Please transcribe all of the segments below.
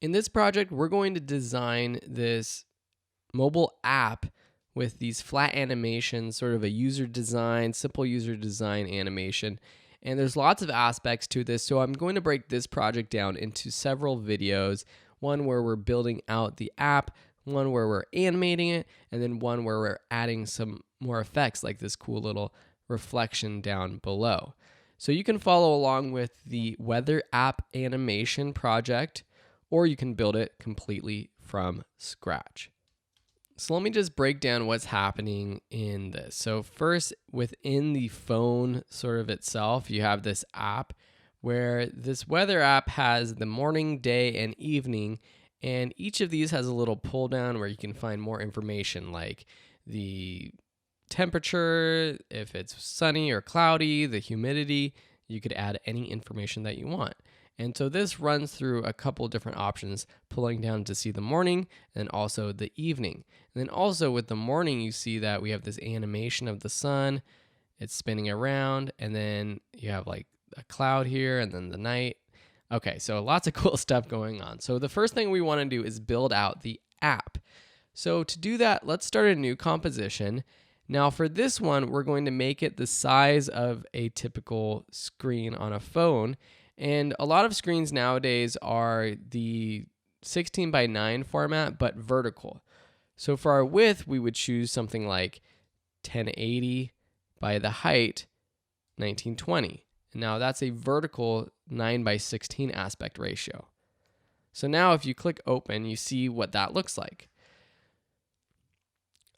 In this project, we're going to design this mobile app with these flat animations, sort of a user design, simple user design animation. And there's lots of aspects to this, so I'm going to break this project down into several videos, one where we're building out the app, one where we're animating it, and then one where we're adding some more effects like this cool little reflection down below. So you can follow along with the weather app animation project, or you can build it completely from scratch. So let me just break down what's happening in this. So first, within the phone sort of itself, you have this app where this weather app has the morning, day, and evening. And each of these has a little pull down where you can find more information like the temperature, if it's sunny or cloudy, the humidity. You could add any information that you want. And so this runs through a couple different options, pulling down to see the morning and also the evening. And then also with the morning, you see that we have this animation of the sun. It's spinning around, and then you have like a cloud here, and then the night. Okay, so lots of cool stuff going on. So the first thing we want to do is build out the app. So to do that, let's start a new composition. Now for this one, we're going to make it the size of a typical screen on a phone. And a lot of screens nowadays are the 16 by 9 format, but vertical. So for our width, we would choose something like 1080 by the height 1920. Now that's a vertical 9 by 16 aspect ratio. So now if you click open, you see what that looks like.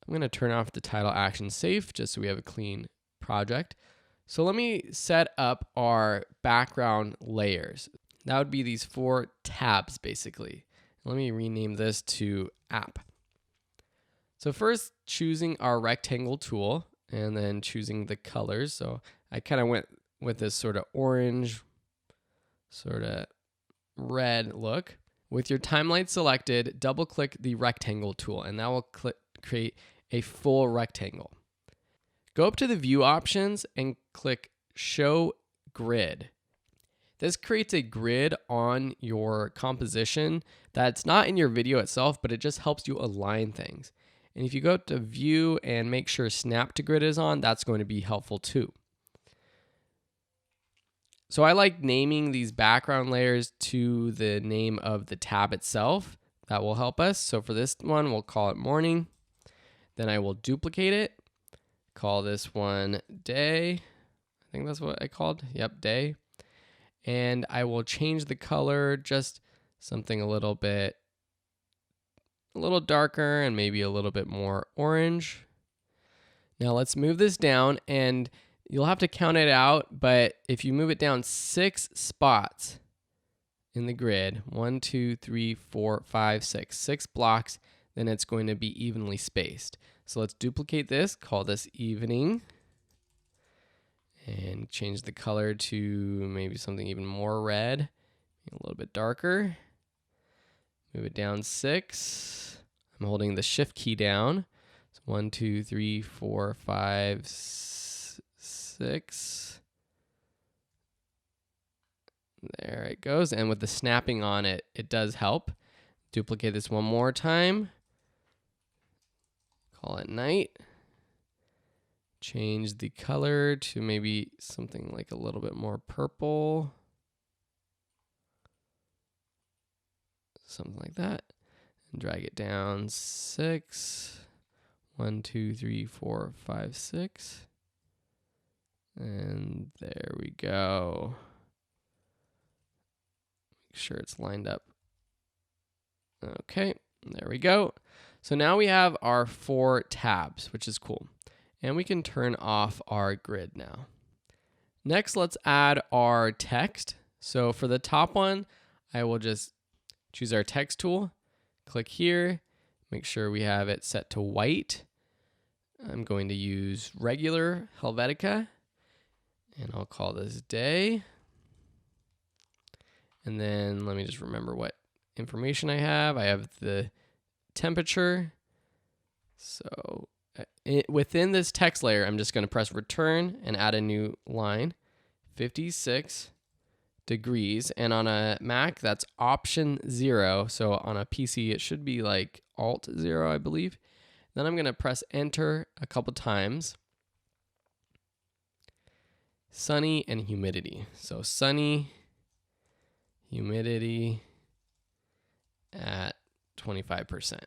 I'm going to turn off the title action safe just so we have a clean project. So let me set up our background layers. That would be these 4 tabs basically. Let me rename this to app. So first choosing our rectangle tool and then choosing the colors. So I kind of went with this sort of orange, sort of red look. With your timeline selected, double click the rectangle tool and that will create a full rectangle. Go up to the view options and click show grid. This creates a grid on your composition that's not in your video itself, but it just helps you align things. And if you go to view and make sure snap to grid is on, that's going to be helpful too. So I like naming these background layers to the name of the tab itself. That will help us. So for this one, we'll call it morning. Then I will duplicate it. Call this one day. I think that's what I called. Yep, day. And I will change the color, just something a little darker and maybe a little bit more orange. Now let's move this down and you'll have to count it out, but if you move it down 6 spots in the grid, 1, 2, 3, 4, 5, 6, 6 blocks, then it's going to be evenly spaced. So let's duplicate this, call this evening, and change the color to maybe something even more red, a little bit darker. Move it down 6. I'm holding the shift key down. So 1, 2, 3, 4, 5, 6. There it goes. And with the snapping on it, it does help. Duplicate this one more time. Call it night. Change the color to maybe something like a little bit more purple. Something like that. And drag it down 6. 1, 2, 3, 4, 5, 6. And there we go. Make sure it's lined up. Okay, there we go. So now we have our 4 tabs, which is cool. And we can turn off our grid now. Next, let's add our text. So for the top one, I will just choose our text tool, click here, make sure we have it set to white. I'm going to use regular Helvetica, and I'll call this day. And then let me just remember what information I have. I have the temperature. So within this text layer, I'm just going to press return and add a new line, 56 degrees, and on a Mac that's Option 0. So on a PC it should be like Alt 0, I believe. Then I'm going to press Enter a couple times. Sunny and humidity. So sunny, humidity at 25%.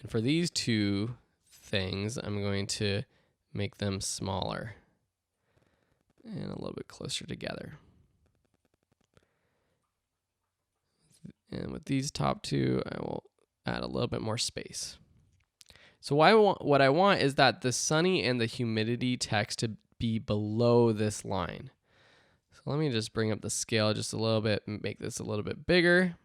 And for these two things, I'm going to make them smaller and a little bit closer together. And with these top two, I will add a little bit more space. So what I want is that the sunny and the humidity text to be below this line. So let me just bring up the scale just a little bit and make this a little bit bigger.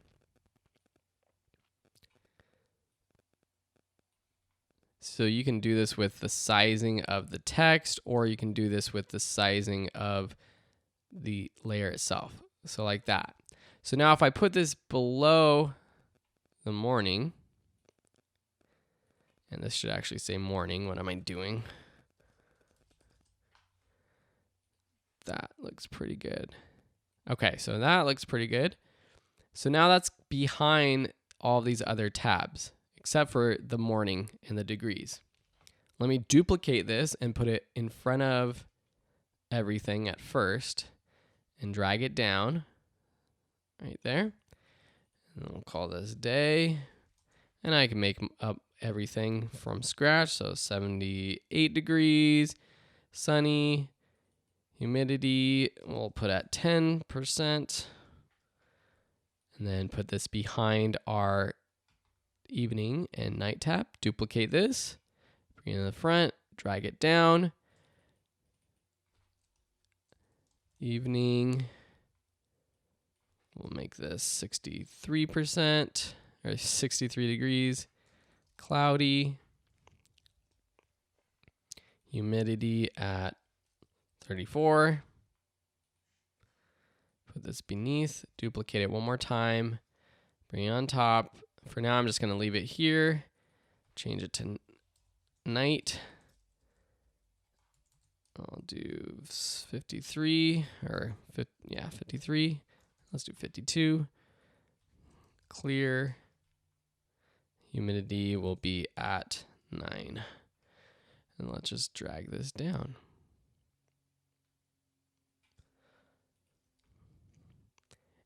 So you can do this with the sizing of the text, or you can do this with the sizing of the layer itself. So like that. So now if I put this below the morning, and this should actually say morning, what am I doing? That looks pretty good. Okay, so that looks pretty good. So now that's behind all these other tabs, except for the morning and the degrees. Let me duplicate this and put it in front of everything at first and drag it down right there. And we'll call this day. And I can make up everything from scratch. So 78 degrees, sunny, humidity, we'll put at 10%. And then put this behind our evening and night tab. Duplicate this, bring it in the front, drag it down. Evening, we'll make this 63% or 63 degrees. Cloudy, humidity at 34. Put this beneath, duplicate it one more time, bring it on top. For now, I'm just going to leave it here, change it to night. I'll do 53 or 53. Let's do 52. Clear. Humidity will be at 9. And let's just drag this down.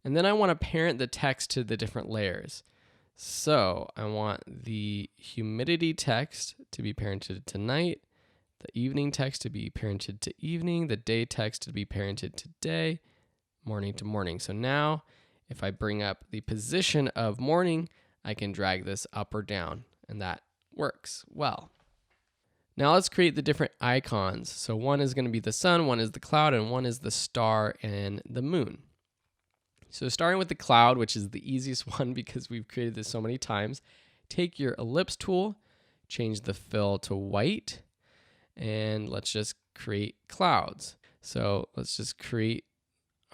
And then I want to parent the text to the different layers. So I want the humidity text to be parented to night, the evening text to be parented to evening, the day text to be parented to day, morning to morning. So now if I bring up the position of morning, I can drag this up or down, and that works well. Now let's create the different icons. So one is going to be the sun, one is the cloud, and one is the star and the moon. So starting with the cloud, which is the easiest one because we've created this so many times, take your ellipse tool, change the fill to white, and let's just create clouds. So let's just create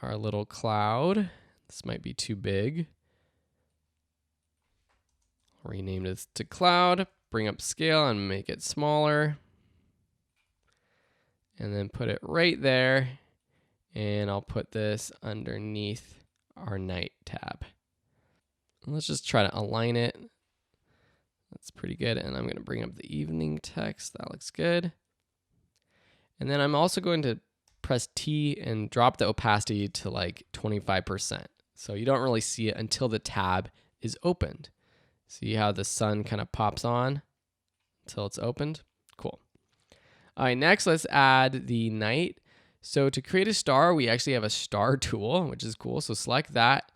our little cloud. This might be too big. Rename this to cloud, bring up scale and make it smaller. And then put it right there. And I'll put this underneath our night tab. And let's just try to align it. That's pretty good. And I'm going to bring up the evening text. That looks good. And then I'm also going to press T and drop the opacity to like 25%. So you don't really see it until the tab is opened. See how the sun kind of pops on until it's opened? Cool. All right, next let's add the night. So to create a star, we actually have a star tool, which is cool. So select that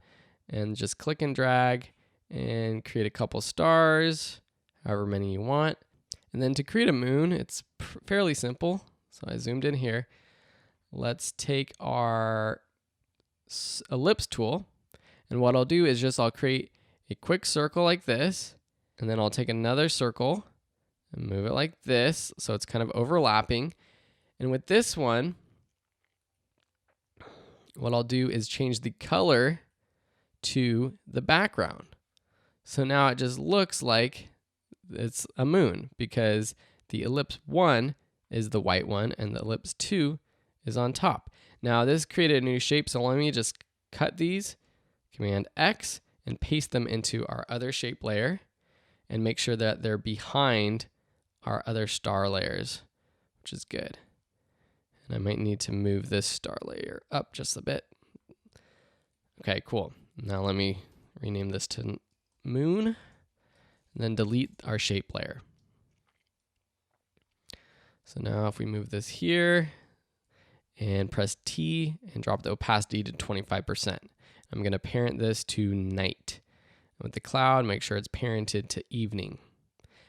and just click and drag and create a couple stars, however many you want. And then to create a moon, it's fairly simple. So I zoomed in here. Let's take our ellipse tool. And what I'll do is I'll create a quick circle like this, and then I'll take another circle and move it like this, so it's kind of overlapping. And with this one, what I'll do is change the color to the background. So now it just looks like it's a moon because the ellipse 1 is the white one and the ellipse 2 is on top. Now this created a new shape, so let me just cut these, Command X, and paste them into our other shape layer, and make sure that they're behind our other star layers, which is good. And I might need to move this star layer up just a bit. Okay, cool. Now let me rename this to moon, and then delete our shape layer. So now if we move this here and press T and drop the opacity to 25%, I'm going to parent this to night. And with the cloud, make sure it's parented to evening.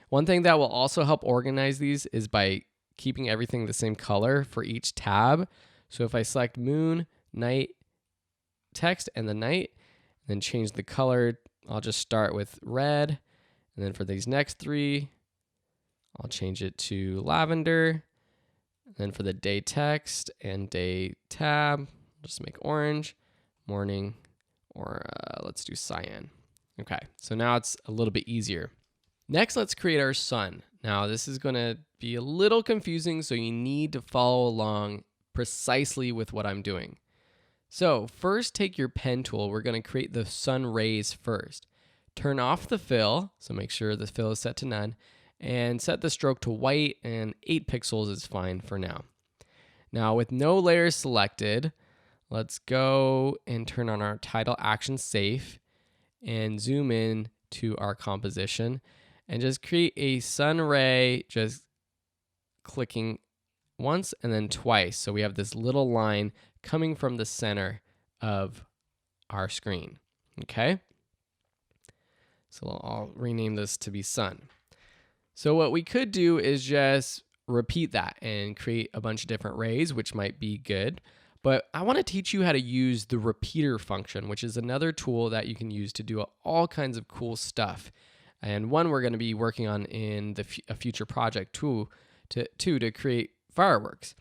One thing that will also help organize these is by keeping everything the same color for each tab. So if I select moon, night, text, and the night, then change the color, I'll just start with red. And then for these next three, I'll change it to lavender. And then for the day text and day tab, just make orange, morning, or let's do cyan. Okay, so now it's a little bit easier. Next, let's create our sun. Now, this is going to be a little confusing, so you need to follow along precisely with what I'm doing. So first, take your pen tool. We're going to create the sun rays first. Turn off the fill, so make sure the fill is set to none, and set the stroke to white, and 8 pixels is fine for now. Now, with no layers selected, let's go and turn on our title action safe and zoom in to our composition and just create a sun ray, just clicking once and then twice. So we have this little line coming from the center of our screen. Okay. So I'll rename this to be sun. So what we could do is just repeat that and create a bunch of different rays, which might be good. But I want to teach you how to use the repeater function, which is another tool that you can use to do all kinds of cool stuff. And one we're going to be working on in a future project too, to create fireworks.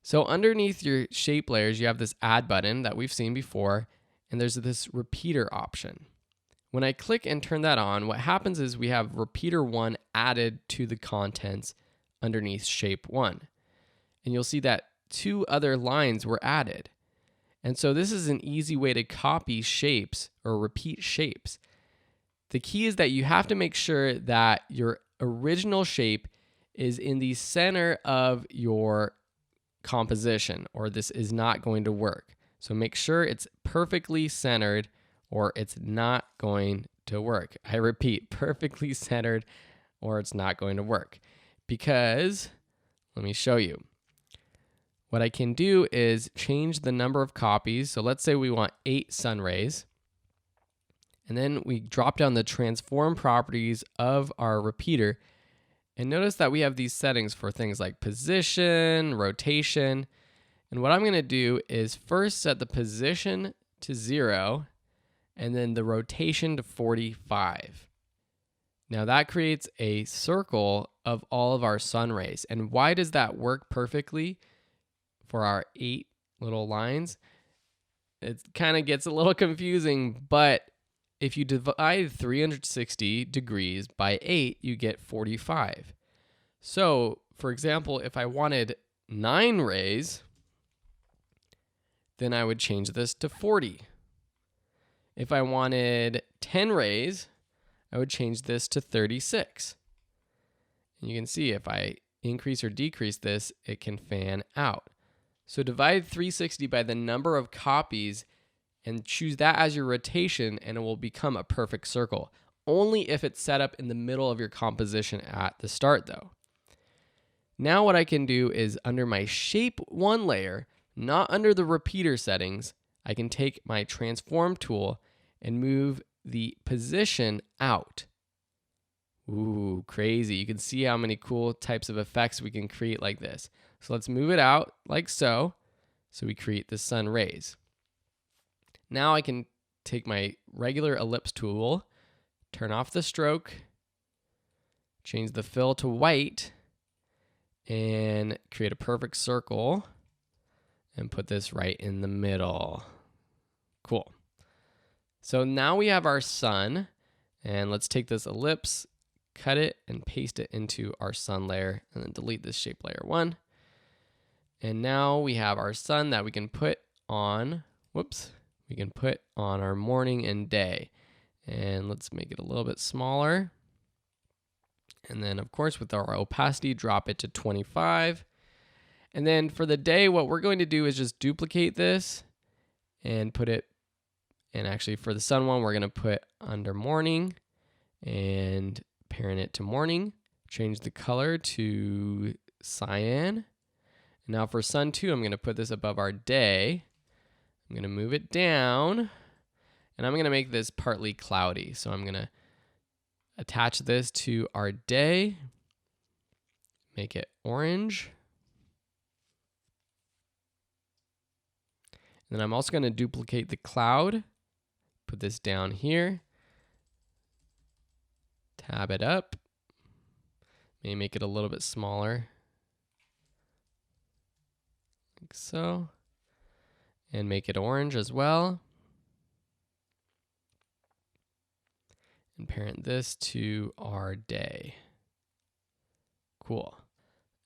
So underneath your shape layers, you have this add button that we've seen before, and there's this repeater option. When I click and turn that on, what happens is we have repeater 1 added to the contents underneath shape 1. And you'll see that 2 other lines were added. And so this is an easy way to copy shapes or repeat shapes. The key is that you have to make sure that your original shape is in the center of your composition, or this is not going to work. So make sure it's perfectly centered, or it's not going to work. I repeat, perfectly centered, or it's not going to work. Because, let me show you. What I can do is change the number of copies. So let's say we want 8 sun rays. And then we drop down the transform properties of our repeater. And notice that we have these settings for things like position, rotation. And what I'm going to do is first set the position to 0 and then the rotation to 45. Now that creates a circle of all of our sun rays. And why does that work perfectly for our 8 little lines? It kind of gets a little confusing, but if you divide 360 degrees by 8, you get 45. So, for example, if I wanted 9 rays, then I would change this to 40. If I wanted 10 rays, I would change this to 36. And you can see if I increase or decrease this, it can fan out. So divide 360 by the number of copies and choose that as your rotation, and it will become a perfect circle. Only if it's set up in the middle of your composition at the start though. Now what I can do is under my shape 1 layer, not under the repeater settings, I can take my transform tool and move the position out. Ooh, crazy. You can see how many cool types of effects we can create like this. So let's move it out like so. So we create the sun rays. Now I can take my regular ellipse tool, turn off the stroke, change the fill to white, and create a perfect circle and put this right in the middle. Cool. So now we have our sun, and let's take this ellipse, cut it, and paste it into our sun layer, and then delete this shape layer 1. And now we have our sun that we can put on, we can put on our morning and day. And let's make it a little bit smaller. And then, of course, with our opacity, drop it to 25. And then for the day, what we're going to do is just duplicate this and put it, and actually for the sun one, we're going to put under morning and parent it to morning. Change the color to cyan. And now for sun 2, I'm going to put this above our day. I'm going to move it down, and I'm going to make this partly cloudy. So I'm going to attach this to our day, make it orange. And then I'm also going to duplicate the cloud, put this down here, tab it up, maybe make it a little bit smaller, like so, and make it orange as well. And parent this to our day. Cool.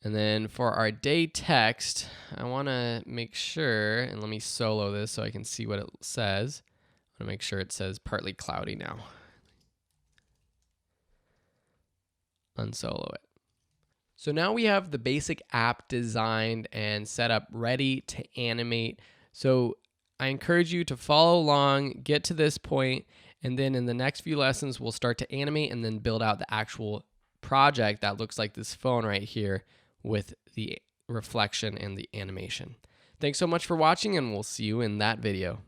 And then for our day text, I want to make sure, and let me solo this so I can see what it says. I want to make sure it says partly cloudy now. Unsolo it. So now we have the basic app designed and set up, ready to animate. So I encourage you to follow along, get to this point, and then in the next few lessons, we'll start to animate and then build out the actual project that looks like this phone right here with the reflection and the animation. Thanks so much for watching, and we'll see you in that video.